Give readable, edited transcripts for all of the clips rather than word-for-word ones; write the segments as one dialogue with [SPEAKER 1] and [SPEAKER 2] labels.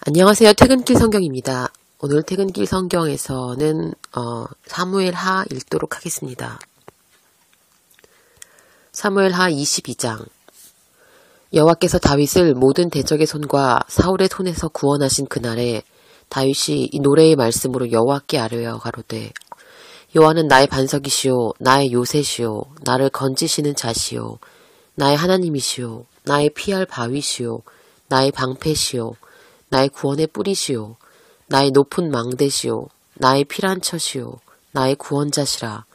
[SPEAKER 1] 안녕하세요. 퇴근길 성경입니다. 오늘 퇴근길 성경에서는 사무엘하 읽도록 하겠습니다. 사무엘하 22장. 여호와께서 다윗을 모든 대적의 손과 사울의 손에서 구원하신 그날에 다윗이 이 노래의 말씀으로 여호와께 아뢰어 가로되 여호와는 나의 반석이시오 나의 요새시오 나를 건지시는 자시오 나의 하나님이시오 나의 피할 바위시오 나의 방패시오 나의 구원의 뿌리시오 나의 높은 망대시오 나의 피란처시오 나의 구원자시라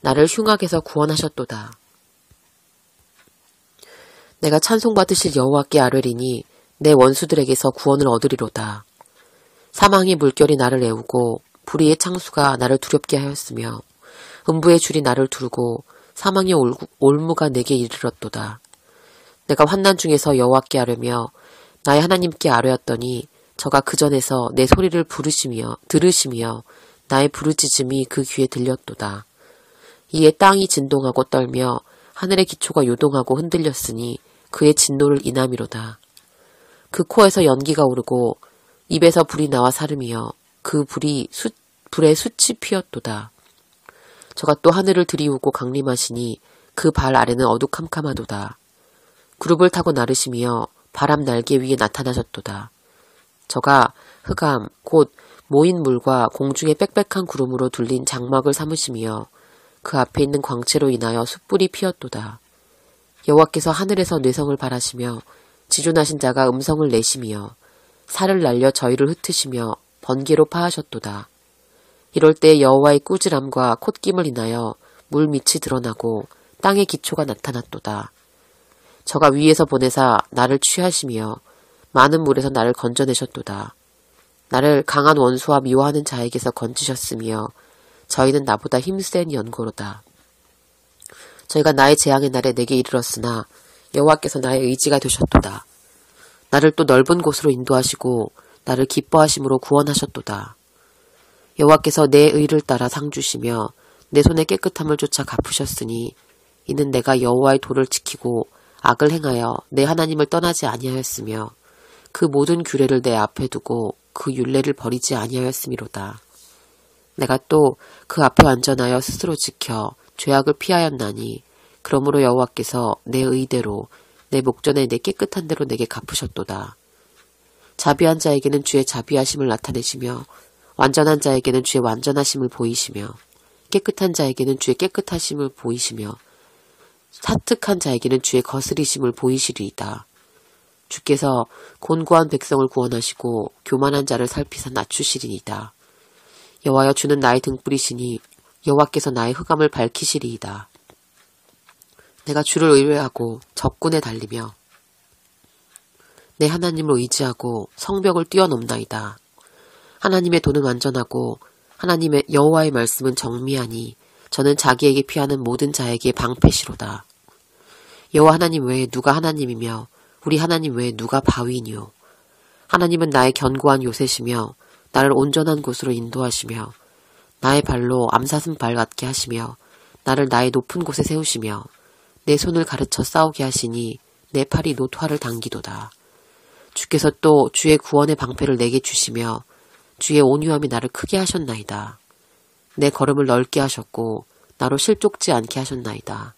[SPEAKER 1] 나를 흉악에서 구원하셨도다. 내가 찬송받으실 여호와께 아뢰리니 내 원수들에게서 구원을 얻으리로다. 사망의 물결이 나를 애우고 불의의 창수가 나를 두렵게 하였으며 음부의 줄이 나를 두르고 사망의 올무가 내게 이르렀도다. 내가 환난 중에서 여호와께 아뢰며 나의 하나님께 아뢰었더니 저가 그 전에서 내 소리를 들으시며 나의 부르짖음이 그 귀에 들렸도다. 이에 땅이 진동하고 떨며 하늘의 기초가 요동하고 흔들렸으니 그의 진노를 인함이로다. 그 코에서 연기가 오르고 입에서 불이 나와 사름이여 그 불에 숯이 피었도다. 저가 또 하늘을 들이우고 강림하시니 그 발 아래는 어두캄캄하도다. 구룹을 타고 나르시며 바람 날개 위에 나타나셨도다. 저가 흑암 곧 모인 물과 공중의 빽빽한 구름으로 둘린 장막을 삼으시며 그 앞에 있는 광채로 인하여 숯불이 피었도다. 여호와께서 하늘에서 뇌성을 바라시며 지존하신 자가 음성을 내시며 살을 날려 저희를 흩으시며 번개로 파하셨도다. 이럴 때 여호와의 꾸지람과 콧김을 인하여 물 밑이 드러나고 땅의 기초가 나타났도다. 저가 위에서 보내사 나를 취하시며 많은 물에서 나를 건져내셨도다. 나를 강한 원수와 미워하는 자에게서 건지셨으며 저희는 나보다 힘센 연고로다. 저희가 나의 재앙의 날에 내게 이르렀으나 여호와께서 나의 의지가 되셨도다. 나를 또 넓은 곳으로 인도하시고 나를 기뻐하심으로 구원하셨도다. 여호와께서 내 의를 따라 상 주시며 내 손의 깨끗함을 쫓아 갚으셨으니 이는 내가 여호와의 도를 지키고 악을 행하여 내 하나님을 떠나지 아니하였으며 그 모든 규례를 내 앞에 두고 그 율례를 버리지 아니하였음이로다. 내가 또 그 앞에 완전하여 스스로 지켜 죄악을 피하였나니 그러므로 여호와께서 내 의대로 내 목전에 내 깨끗한 대로 내게 갚으셨도다. 자비한 자에게는 주의 자비하심을 나타내시며 완전한 자에게는 주의 완전하심을 보이시며 깨끗한 자에게는 주의 깨끗하심을 보이시며 사특한 자에게는 주의 거스리심을 보이시리이다. 주께서 곤고한 백성을 구원하시고 교만한 자를 살피사 낮추시리이다. 여호와여 주는 나의 등불이시니 여호와께서 나의 흑암을 밝히시리이다. 내가 주를 의뢰하고 적군에 달리며 내 하나님을 의지하고 성벽을 뛰어넘나이다. 하나님의 도는 완전하고 하나님의 여호와의 말씀은 정미하니 저는 자기에게 피하는 모든 자에게 방패시로다. 여호와 하나님 외에 누가 하나님이며 우리 하나님 외에 누가 바위니요. 하나님은 나의 견고한 요새시며 나를 온전한 곳으로 인도하시며 나의 발로 암사슴 발 같게 하시며 나를 나의 높은 곳에 세우시며 내 손을 가르쳐 싸우게 하시니 내 팔이 노토화를 당기도다. 주께서 또 주의 구원의 방패를 내게 주시며 주의 온유함이 나를 크게 하셨나이다. 내 걸음을 넓게 하셨고 나로 실족지 않게 하셨나이다.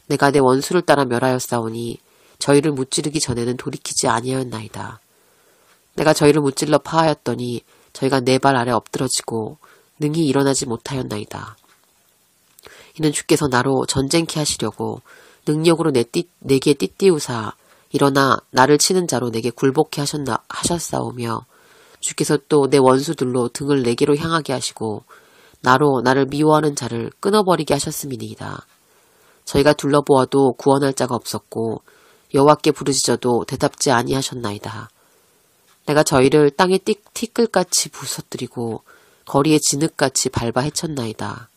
[SPEAKER 1] 내가 내 원수를 따라 멸하였사오니 저희를 무찌르기 전에는 돌이키지 아니하였나이다. 내가 저희를 무찔러 파하였더니 저희가 내 발 아래 엎드러지고 능히 일어나지 못하였나이다. 이는 주께서 나로 전쟁케 하시려고 능력으로 내게 띠띠우사 일어나 나를 치는 자로 내게 굴복케 하셨사오며 주께서 또 내 원수들로 등을 내게로 향하게 하시고 나로 나를 미워하는 자를 끊어버리게 하셨음이니이다. 저희가 둘러보아도 구원할 자가 없었고 여호와께 부르짖어도 대답지 아니하셨나이다. 내가 저희를 땅에 티끌같이 부서뜨리고 거리에 진흙같이 밟아 헤쳤나이다.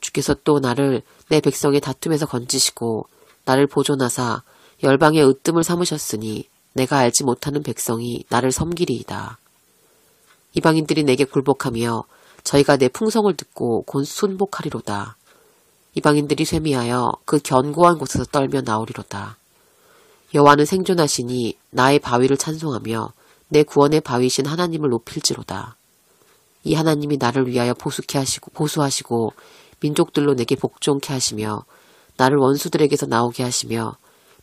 [SPEAKER 1] 주께서 또 나를 내 백성의 다툼에서 건지시고 나를 보존하사 열방의 으뜸을 삼으셨으니 내가 알지 못하는 백성이 나를 섬기리이다. 이방인들이 내게 굴복하며 저희가 내 풍성을 듣고 곧 순복하리로다. 이방인들이 쇠미하여 그 견고한 곳에서 떨며 나오리로다. 여호와는 생존하시니 나의 바위를 찬송하며 내 구원의 바위신 하나님을 높일지로다. 이 하나님이 나를 위하여 보수하시고 민족들로 내게 복종케 하시며 나를 원수들에게서 나오게 하시며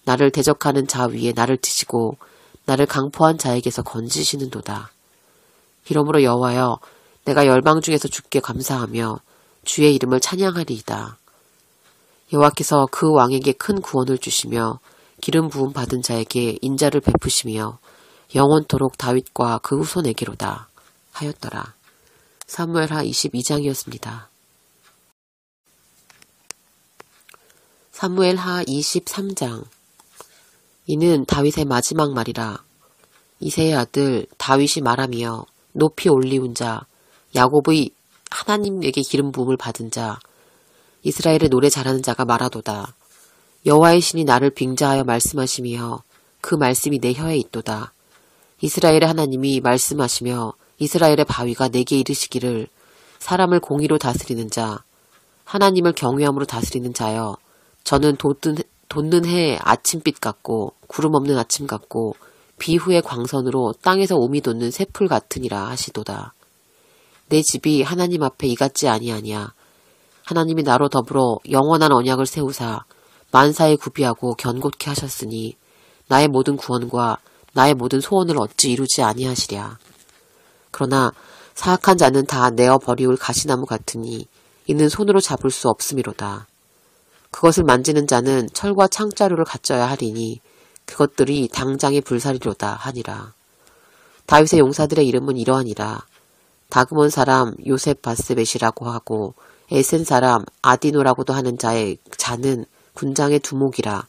[SPEAKER 1] 나를 대적하는 자 위에 나를 드시고 나를 강포한 자에게서 건지시는도다. 이러므로 여호와여, 내가 열방 중에서 주께 감사하며 주의 이름을 찬양하리이다. 여호와께서 그 왕에게 큰 구원을 주시며 기름 부음 받은 자에게 인자를 베푸시며 영원토록 다윗과 그 후손에게로다 하였더라. 사무엘하 22장이었습니다. 사무엘하 23장. 이는 다윗의 마지막 말이라. 이새의 아들 다윗이 말하며 높이 올리운 자, 야곱의 하나님에게 기름 부음을 받은 자, 이스라엘의 노래 잘하는 자가 말하도다. 여호와의 신이 나를 빙자하여 말씀하시며 그 말씀이 내 혀에 있도다. 이스라엘의 하나님이 말씀하시며 이스라엘의 바위가 내게 이르시기를 사람을 공의로 다스리는 자, 하나님을 경외함으로 다스리는 자여, 저는 돋는 해의 아침빛 같고 구름 없는 아침 같고 비 후의 광선으로 땅에서 오미 돋는 새풀 같으니라 하시도다. 내 집이 하나님 앞에 이같지 아니하냐. 하나님이 나로 더불어 영원한 언약을 세우사 만사에 구비하고 견고케 하셨으니 나의 모든 구원과 나의 모든 소원을 어찌 이루지 아니하시랴. 그러나 사악한 자는 다 내어 버리울 가시나무 같으니 이는 손으로 잡을 수 없음이로다. 그것을 만지는 자는 철과 창자루를 갖춰야 하리니 그것들이 당장의 불살이로다 하니라. 다윗의 용사들의 이름은 이러하니라. 다그몬 사람 요셉 바스벳이라고 하고 에센 사람 아디노라고도 하는 자의 자는 군장의 두목이라.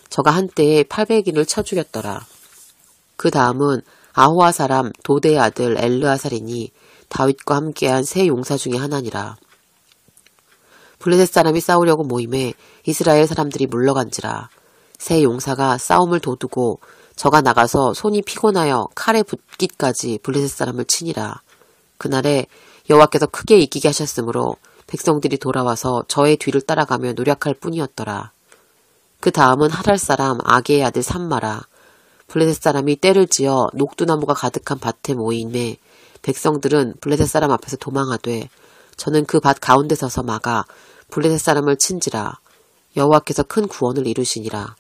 [SPEAKER 1] 저가 한때에 800인을 쳐 죽였더라. 그 다음은 아호와 사람 도대의 아들 엘르아살이니 다윗과 함께한 세 용사 중에 하나니라. 블레셋 사람이 싸우려고 모임에 이스라엘 사람들이 물러간지라. 세 용사가 싸움을 도두고 저가 나가서 손이 피곤하여 칼에 붙기까지 블레셋 사람을 치니라. 그날에 여호와께서 크게 이기게 하셨으므로 백성들이 돌아와서 저의 뒤를 따라가며 노력할 뿐이었더라. 그 다음은 하랄 사람 아게의 아들 삼마라. 블레셋 사람이 떼를 지어 녹두나무가 가득한 밭에 모임에 백성들은 블레셋 사람 앞에서 도망하되 저는 그 밭 가운데 서서 막아 블레셋 사람을 친지라. 여호와께서 큰 구원을 이루시니라.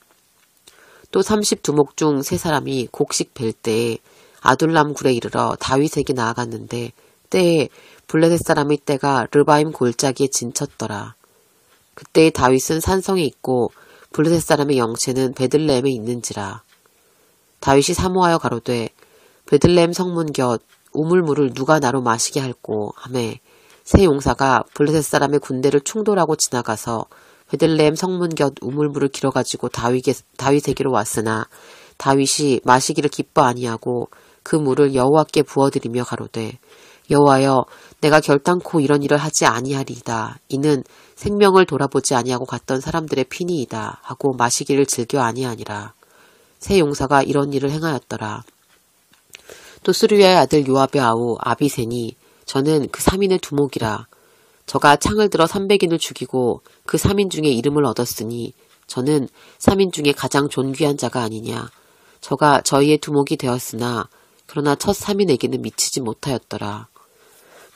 [SPEAKER 1] 또 32목 중 3사람이 곡식 벨 때에 아둘람 굴에 이르러 다윗에게 나아갔는데 때에 블레셋 사람의 떼가 르바임 골짜기에 진쳤더라. 그때의 다윗은 산성에 있고 블레셋 사람의 영체는 베들레헴에 있는지라. 다윗이 사모하여 가로되 베들레헴 성문 곁 우물물을 누가 나로 마시게 할꼬 하매 세 용사가 블레셋 사람의 군대를 충돌하고 지나가서 베들레헴 성문 곁 우물물을 길어가지고 다윗에게로 왔으나 다윗이 마시기를 기뻐 아니하고 그 물을 여호와께 부어드리며 가로되 여호와여, 내가 결단코 이런 일을 하지 아니하리이다. 이는 생명을 돌아보지 아니하고 갔던 사람들의 피니이다 하고 마시기를 즐겨 아니하니라. 세 용사가 이런 일을 행하였더라. 또 스루야의 아들 요압의 아우 아비세니 저는 그 3인의 두목이라. 저가 창을 들어 300인을 죽이고 그 3인 중에 이름을 얻었으니 저는 3인 중에 가장 존귀한 자가 아니냐. 저가 저희의 두목이 되었으나 그러나 첫 3인에게는 미치지 못하였더라.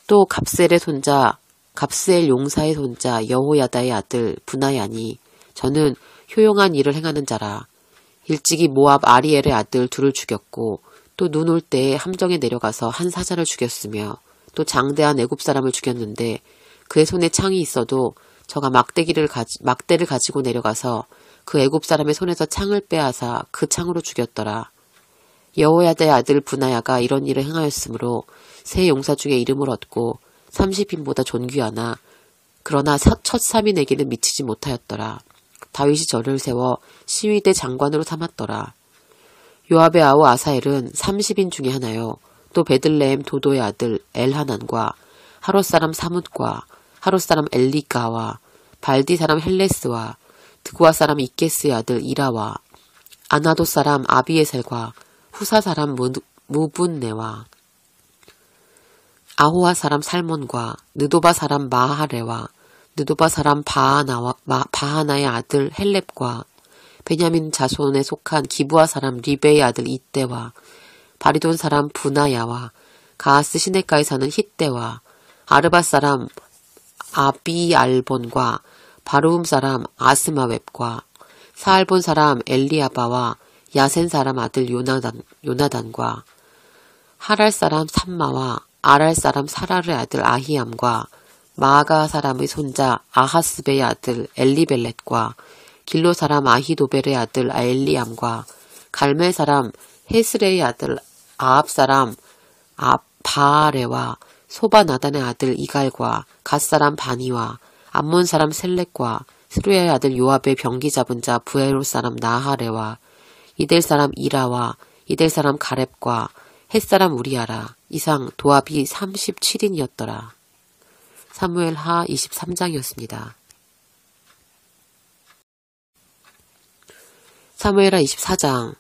[SPEAKER 1] 또 갑셀의 손자 갑스엘 용사의 손자 여호야다의 아들 분하야니 저는 효용한 일을 행하는 자라. 일찍이 모압 아리엘의 아들 둘을 죽였고 또 눈 올 때에 함정에 내려가서 한 사자를 죽였으며 또 장대한 애굽 사람을 죽였는데 그의 손에 창이 있어도 저가 막대를 가지고 내려가서 그 애굽 사람의 손에서 창을 빼앗아 그 창으로 죽였더라. 여호야다의 아들 분하야가 이런 일을 행하였으므로 세 용사 중에 이름을 얻고 30인보다 존귀하나 그러나 첫 3인에게는 미치지 못하였더라. 다윗이 저를 세워 시위대 장관으로 삼았더라. 요압의 아우 아사엘은 30인 중에 하나요. 또 베들레헴 도도의 아들 엘하난과 하롯 사람 사뭇과 하롯 사람 엘리가와 발디 사람 헬레스와 드구아 사람 이게스의 아들 이라와 아나도 사람 아비에셀과 후사 사람 무분네와 아호와 사람 살몬과 느도바 사람 마하레와 느도바 사람 바하나의 아들 헬렙과 베냐민 자손에 속한 기브아 사람 리베의 아들 이때와 바리돈 사람 부나야와 가하스 시내가에 사는 hit대와 아르밧 사람 아비알본과 바르움 사람 아스마웹과 사알본 사람 엘리아바와 야센 사람 아들 요나단과 하랄 사람 삼마와 아랄 사람 사라르의 아들 아히암과 마아가 사람의 손자 아하스베의 아들 엘리벨렛과 길로 사람 아히도벨의 아들 엘리암과 갈멜 사람 헤스레의 아들 아합 사람 바아레와 소바나단의 아들 이갈과 갓 사람 바니와 암몬 사람 셀렉과 스루야의 아들 요압의 병기 잡은 자 부에롯 사람 나하레와 이델 사람 이라와 이델 사람 가렙과 헷 사람 우리아라. 이상 도합이 37인이었더라. 사무엘 하 23장이었습니다. 사무엘하 24장.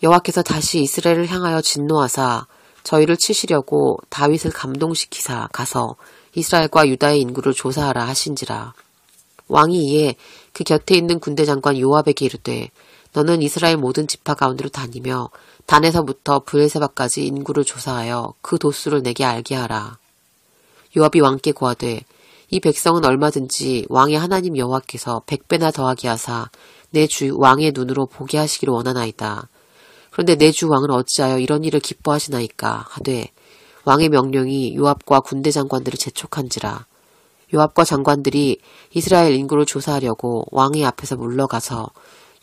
[SPEAKER 1] 여호와께서 다시 이스라엘을 향하여 진노하사 저희를 치시려고 다윗을 감동시키사 가서 이스라엘과 유다의 인구를 조사하라 하신지라. 왕이 이에 그 곁에 있는 군대 장관 요압에게 이르되 너는 이스라엘 모든 지파 가운데로 다니며 단에서부터 브엘세바까지 인구를 조사하여 그 도수를 내게 알게 하라. 요압이 왕께 고하되 이 백성은 얼마든지 왕의 하나님 여호와께서 100배나 더하게 하사 내 주 왕의 눈으로 보게 하시기를 원하나이다. 그런데 내 주 왕은 어찌하여 이런 일을 기뻐하시나이까 하되 왕의 명령이 요압과 군대 장관들을 재촉한지라. 요압과 장관들이 이스라엘 인구를 조사하려고 왕의 앞에서 물러가서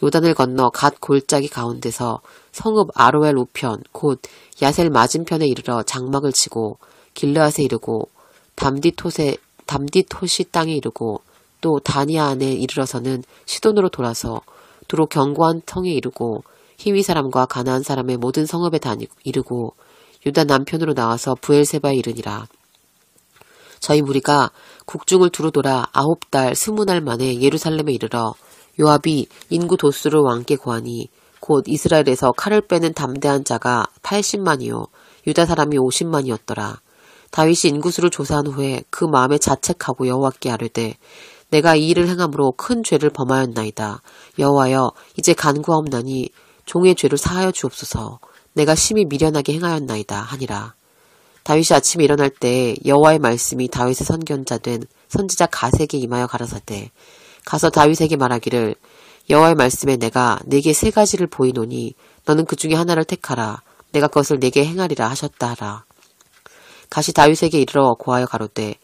[SPEAKER 1] 요단을 건너 갓 골짜기 가운데서 성읍 아로엘 우편 곧 야셀 맞은편에 이르러 장막을 치고 길르앗에 이르고 담디토시 땅에 이르고 또 다니아 안에 이르러서는 시돈으로 돌아서 두로 견고한 성에 이르고 히위 사람과 가나안 사람의 모든 성읍에 이르고 유다 남편으로 나와서 부엘세바에 이르니라. 저희 무리가 국중을 두루 돌아 9달 20날 만에 예루살렘에 이르러 요압이 인구 도수를 왕께 고하니 곧 이스라엘에서 칼을 빼는 담대한 자가 80만이요 유다 사람이 50만이었더라. 다윗이 인구수를 조사한 후에 그 마음에 자책하고 여호와께 아뢰되 내가 이 일을 행함으로 큰 죄를 범하였나이다. 여호와여 이제 간구하옵나니 종의 죄를 사하여 주옵소서. 내가 심히 미련하게 행하였나이다 하니라. 다윗이 아침에 일어날 때 여호와의 말씀이 다윗의 선견자 된 선지자 갓에게 임하여 가라사대 가서 다윗에게 말하기를 여호와의 말씀에 내가 네게 3가지를 보이노니 너는 그 중에 하나를 택하라. 내가 그것을 네게 행하리라 하셨다 하라. 갓이 다윗에게 이르러 고하여 가로되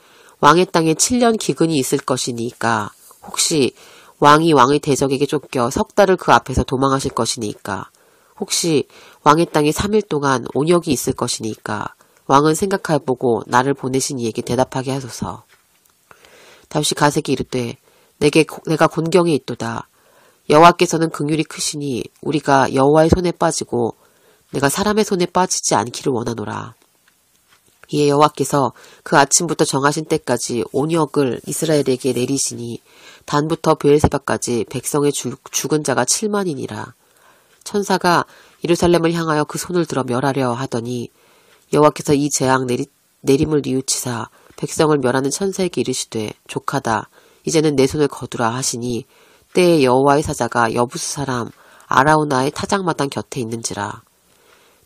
[SPEAKER 1] 왕의 땅에 7년 기근이 있을 것이니까 혹시 왕이 왕의 대적에게 쫓겨 3달을 그 앞에서 도망하실 것이니까 혹시 왕의 땅에 3일 동안 온역이 있을 것이니까 왕은 생각해보고 나를 보내신 이에게 대답하게 하소서. 다윗이 갓에게 이르되 내가 곤경에 있도다. 여호와께서는 긍휼이 크시니 우리가 여호와의 손에 빠지고 내가 사람의 손에 빠지지 않기를 원하노라. 이에 여호와께서 그 아침부터 정하신 때까지 온역을 이스라엘에게 내리시니 단부터 브엘세바까지 백성의 죽은 자가 7만이니라. 천사가 예루살렘을 향하여 그 손을 들어 멸하려 하더니 여호와께서 이 재앙 내림을 뉘우치사 백성을 멸하는 천사에게 이르시되 족하다. 이제는 내 손을 거두라 하시니 때에 여호와의 사자가 여부스 사람 아라우나의 타작마당 곁에 있는지라.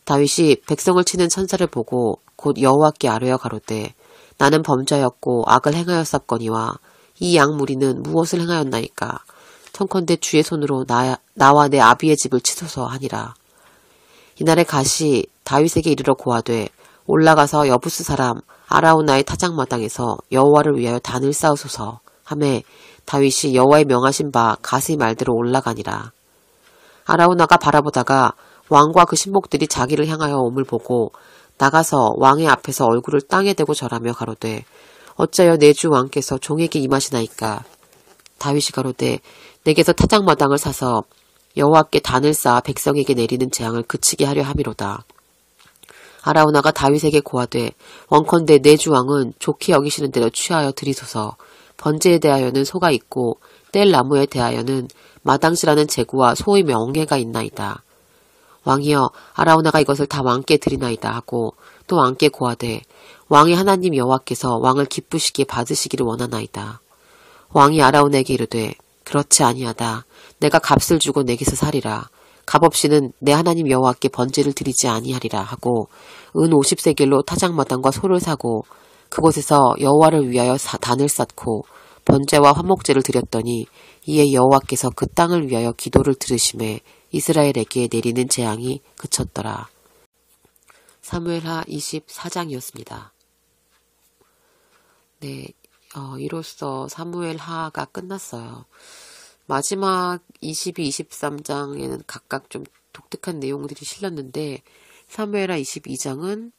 [SPEAKER 1] 다윗이 백성을 치는 천사를 보고 곧 여호와께 아뢰어 가로되 나는 범죄하였고 악을 행하였사거니와 이 양 무리는 무엇을 행하였나이까. 청컨대 주의 손으로 나와 내 아비의 집을 치소서 하니라. 이날에 갓이 다윗에게 이르러 고하되 올라가서 여부스 사람 아라우나의 타작마당에서 여호와를 위하여 단을 쌓으소서 하매 다윗이 여호와의 명하신 바 갓의 말대로 올라가니라. 아라우나가 바라보다가 왕과 그 신복들이 자기를 향하여 옴을 보고 나가서 왕의 앞에서 얼굴을 땅에 대고 절하며 가로되 어찌하여 내 주 왕께서 종에게 임하시나이까. 다윗이 가로되 내게서 타작마당을 사서 여호와께 단을 쌓아 백성에게 내리는 재앙을 그치게 하려 함이로다. 아라우나가 다윗에게 고하되 원컨대 내 주 왕은 좋게 여기시는 대로 취하여 드리소서. 번제에 대하여는 소가 있고 뗄 나무에 대하여는 마당시라는 제구와 소의 명예가 있나이다. 왕이여 아라우나가 이것을 다 왕께 드리나이다 하고 또 왕께 고하되 왕의 하나님 여호와께서 왕을 기쁘시게 받으시기를 원하나이다. 왕이 아라우나에게 이르되 그렇지 아니하다. 내가 값을 주고 내게서 살이라. 값없이는 내 하나님 여호와께 번제를 드리지 아니하리라 하고 은 50세겔로 타작마당과 소를 사고 그곳에서 여호와를 위하여 단을 쌓고 번제와 화목제를 드렸더니 이에 여호와께서 그 땅을 위하여 기도를 들으심에 이스라엘에게 내리는 재앙이 그쳤더라. 사무엘하 24장이었습니다. 네, 이로써 사무엘하가 끝났어요. 마지막 22, 23장에는 각각 좀 독특한 내용들이 실렸는데 사무엘하 22장은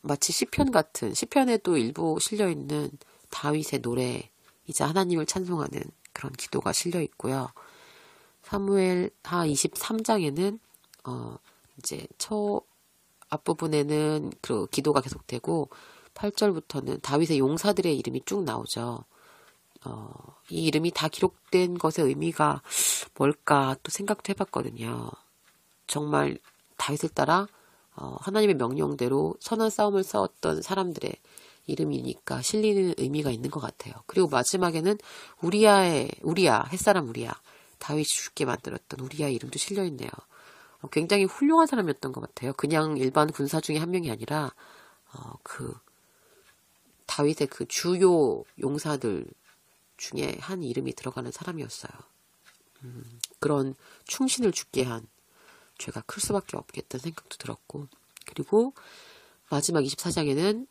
[SPEAKER 1] 마치 시편 같은, 시편에도 일부 실려있는 다윗의 노래이자 하나님을 찬송하는 그런 기도가 실려있고요. 사무엘하 23장에는 이제 앞부분에는 그 기도가 계속되고 8절부터는 다윗의 용사들의 이름이 쭉 나오죠. 이 이름이 다 기록된 것의 의미가 뭘까 또 생각도 해봤거든요. 정말 다윗을 따라 하나님의 명령대로 선한 싸움을 싸웠던 사람들의 이름이니까 실리는 의미가 있는 것 같아요. 그리고 마지막에는 우리야, 햇사람 우리야, 다윗이 죽게 만들었던 우리야의 이름도 실려있네요. 굉장히 훌륭한 사람이었던 것 같아요. 그냥 일반 군사 중에 한 명이 아니라 다윗의 그 주요 용사들 중에 한 이름이 들어가는 사람이었어요. 그런 충신을 죽게 한 죄가 클 수밖에 없겠다는 생각도 들었고, 그리고 마지막 24장에는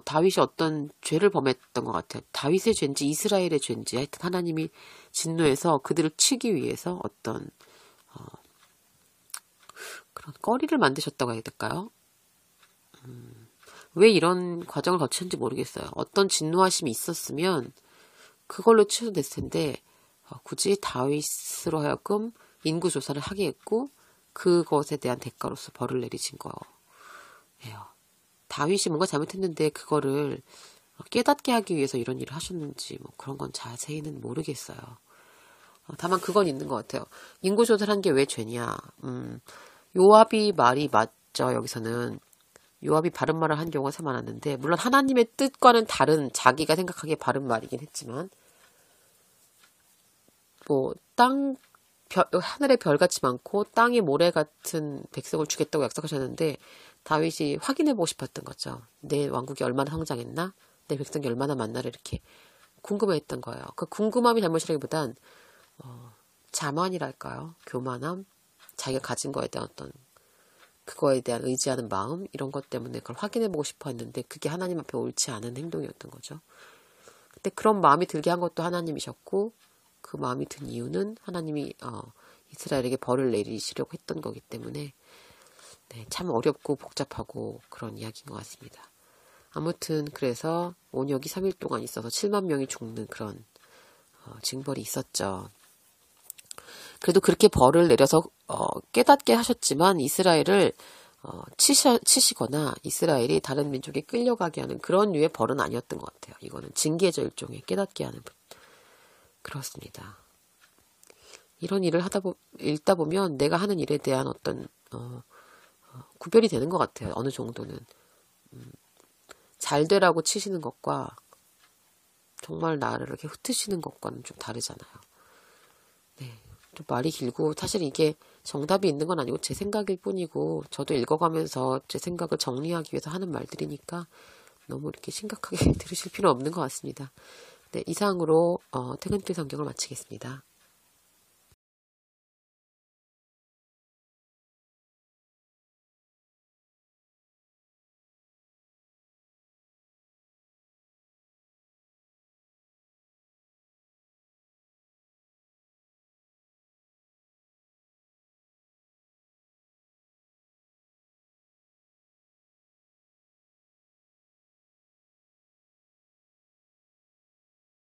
[SPEAKER 1] 다윗이 어떤 죄를 범했던 것 같아요. 다윗의 죄인지 이스라엘의 죄인지 하여튼 하나님이 진노해서 그들을 치기 위해서 어떤 그런 꺼리를 만드셨다고 해야 될까요? 왜 이런 과정을 거쳤는지 모르겠어요. 어떤 진노하심이 있었으면 그걸로 취소됐을 텐데 굳이 다윗으로 하여금 인구조사를 하게 했고 그것에 대한 대가로서 벌을 내리신 거예요. 다윗이 뭔가 잘못했는데 그거를 깨닫게 하기 위해서 이런 일을 하셨는지 뭐 그런 건 자세히는 모르겠어요. 다만 그건 있는 것 같아요. 인구조사를 한 게 왜 죄냐. 요압이 말이 맞죠. 여기서는 요압이 바른 말을 한 경우가 참 많았는데, 물론 하나님의 뜻과는 다른 자기가 생각하기에 바른 말이긴 했지만, 뭐 하늘의 별같이 많고 땅의 모래 같은 백성을 주겠다고 약속하셨는데 다윗이 확인해보고 싶었던 거죠. 내 왕국이 얼마나 성장했나? 내 백성이 얼마나 많나를 이렇게 궁금해했던 거예요. 그 궁금함이 잘못이라기보단 자만이랄까요? 교만함? 자기가 가진 거에 대한 어떤 그거에 대한 의지하는 마음? 이런 것 때문에 그걸 확인해보고 싶어 했는데 그게 하나님 앞에 옳지 않은 행동이었던 거죠. 근데 그런 마음이 들게 한 것도 하나님이셨고 그 마음이 든 이유는 하나님이 이스라엘에게 벌을 내리시려고 했던 거기 때문에 네, 참 어렵고 복잡하고 그런 이야기인 것 같습니다. 아무튼 그래서 온역이 3일 동안 있어서 7만 명이 죽는 그런 징벌이 있었죠. 그래도 그렇게 벌을 내려서 깨닫게 하셨지만 이스라엘을 치시거나 이스라엘이 다른 민족에 끌려가게 하는 그런 류의 벌은 아니었던 것 같아요. 이거는 징계죠. 일종의 깨닫게 하는. 그렇습니다. 이런 일을 읽다 보면 내가 하는 일에 대한 어떤 구별이 되는 것 같아요. 어느 정도는. 잘 되라고 치시는 것과 정말 나를 이렇게 흩으시는 것과는 좀 다르잖아요. 네, 좀 말이 길고 사실 이게 정답이 있는 건 아니고 제 생각일 뿐이고 저도 읽어가면서 제 생각을 정리하기 위해서 하는 말들이니까 너무 이렇게 심각하게 들으실 필요 없는 것 같습니다. 네, 이상으로 퇴근길 성경을 마치겠습니다.